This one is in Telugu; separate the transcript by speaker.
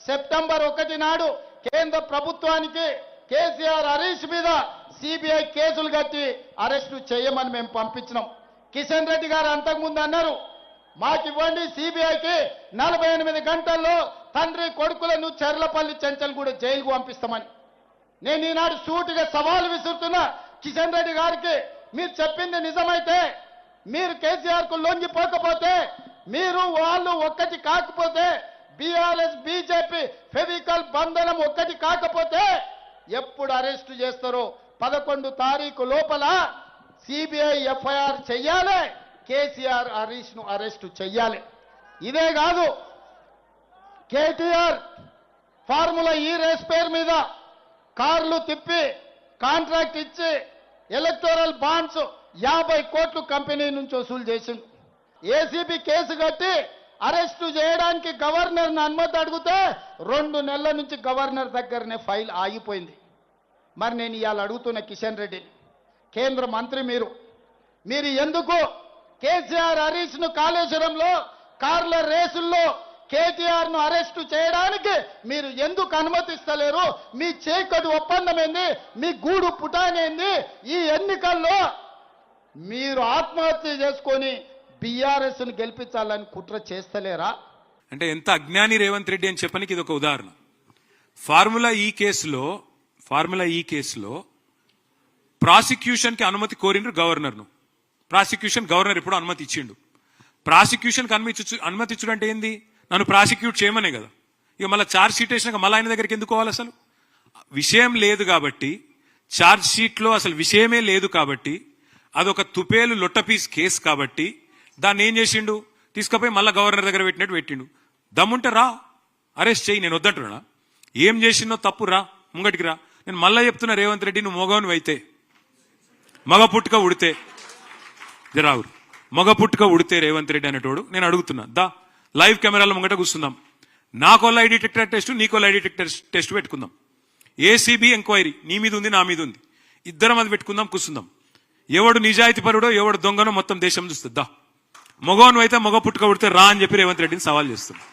Speaker 1: సెప్టెంబర్ 1 నాడు కేంద్ర ప్రభుత్వానికి కేసీఆర్ హరీష్ మీద సిబిఐ కేసులు కట్టి అరెస్టు చేయమని మేము పంపించినాం. కిషన్ రెడ్డి గారు అంతకుముందు అన్నారు, మాకు ఇవ్వండి సిబిఐకి 48 గంటల్లో తండ్రి కొడుకులను చెర్లపల్లి చెంచల్గూడ జైలుకు పంపిస్తామని. నేను ఈనాడు సూటిగా సవాలు విసురుతున్నా కిషన్ రెడ్డి గారికి, మీరు చెప్పింది నిజమైతే, మీరు కేసీఆర్ కు లొంగిపోకపోతే, మీరు వాళ్ళు ఒక్కటి కాకపోతే, బీఆర్ఎస్ బీజేపీ ఫెవికల్ బంధనం ఒక్కటి కాకపోతే ఎప్పుడు అరెస్టు చేస్తారో 11 తారీఖు లోపల సిబిఐ ఎఫ్ఐఆర్ చెయ్యాలి, కేసీఆర్ హరీష్ ను అరెస్టు చెయ్యాలి. ఇదే కాదు, కేటీఆర్ ఫార్ములా ఈ రేస్ పేరు మీద కార్లు తిప్పి కాంట్రాక్ట్ ఇచ్చి ఎలక్టోరల్ బాండ్స్ 50 కోట్లు కంపెనీ నుంచి వసూలు చేసిండు. ఏసీబీ కేసు కట్టి అరెస్టు చేయడానికి గవర్నర్ని అనుమతి అడిగితే 2 నెలల నుంచి గవర్నర్ దగ్గరనే ఫైల్ ఆగిపోయింది. మరి నేను ఇవాళ అడుగుతున్న కిషన్ రెడ్డిని, కేంద్ర మంత్రి మీరు ఎందుకు కేసీఆర్ హరీష్ ను కాళేశ్వరంలో కార్ల రేసుల్లో కేటీఆర్ ను అరెస్టు చేయడానికి మీరు ఎందుకు అనుమతిస్తలేరు? మీ చేకడు ఒప్పందం ఏంది? మీ గూడు పుటానేంది? ఈ ఎన్నికల్లో మీరు ఆత్మహత్య చేసుకొని బీఆర్ఎస్ ను గెలిపించాలని కుట్ర చేస్తలేరా?
Speaker 2: అంటే ఎంత అజ్ఞాని రేవంత్ రెడ్డి అని చెప్పడానికి ఇది ఒక ఉదాహరణ. ఫార్ములా ఈ కేసులో ప్రాసిక్యూషన్ కి అనుమతి కోరిండ్రు గవర్నర్ను. గవర్నర్ ఇప్పుడు అనుమతి ఇచ్చిండు. ప్రాసిక్యూషన్ కి అనుమతి ఇచ్చుడు అంటే ఏంది? నన్ను ప్రాసిక్యూట్ చేయమనే కదా. ఇక మళ్ళీ ఛార్జ్ షీట్ వేసినాక మళ్ళీ ఆయన దగ్గరికి ఎందుకు పోవాలి? అసలు విషయం లేదు కాబట్టి, ఛార్జ్ షీట్ లో అసలు విషయమే లేదు కాబట్టి, అదొక తుపేలు లొట్టపీస్ కేసు కాబట్టి దాన్ని ఏం చేసిండు? తీసుకుపోయి మళ్ళీ గవర్నర్ దగ్గర పెట్టిండు. దమ్ముంటే రా, అరెస్ట్ చేయి, నేను వద్దంటున్నా. ఏం చేసిందో తప్పు, రా ముంగటికి రా. నేను మళ్ళా చెప్తున్నా, రేవంత్ రెడ్డి నువ్వు మగవని అయితే, మగ పుట్టుక ఉడితే జరావురు, మగ పుట్టుక ఉడితే రేవంత్ రెడ్డి అనేటోడు నేను అడుగుతున్నా, దా లైవ్ కెమెరాల ముంగట కూర్చుందాం. నాకో లై డిటెక్టర్ టెస్ట్, నీకో లై డిటెక్టర్ టెస్ట్ పెట్టుకుందాం. ఏసీబీ ఎంక్వైరీ నీ మీద ఉంది, నా మీద ఉంది, ఇద్దరం అది పెట్టుకుందాం, కూర్చుందాం. ఎవడు నిజాయితీ పరుడో ఎవడు దొంగనో మొత్తం దేశం చూస్తుంది. దా మగవను అయితే మగ పుట్టుక ఉడితే రా అని చెప్పి రేవంత్ రెడ్డిని సవాల్ చేస్తున్నాం.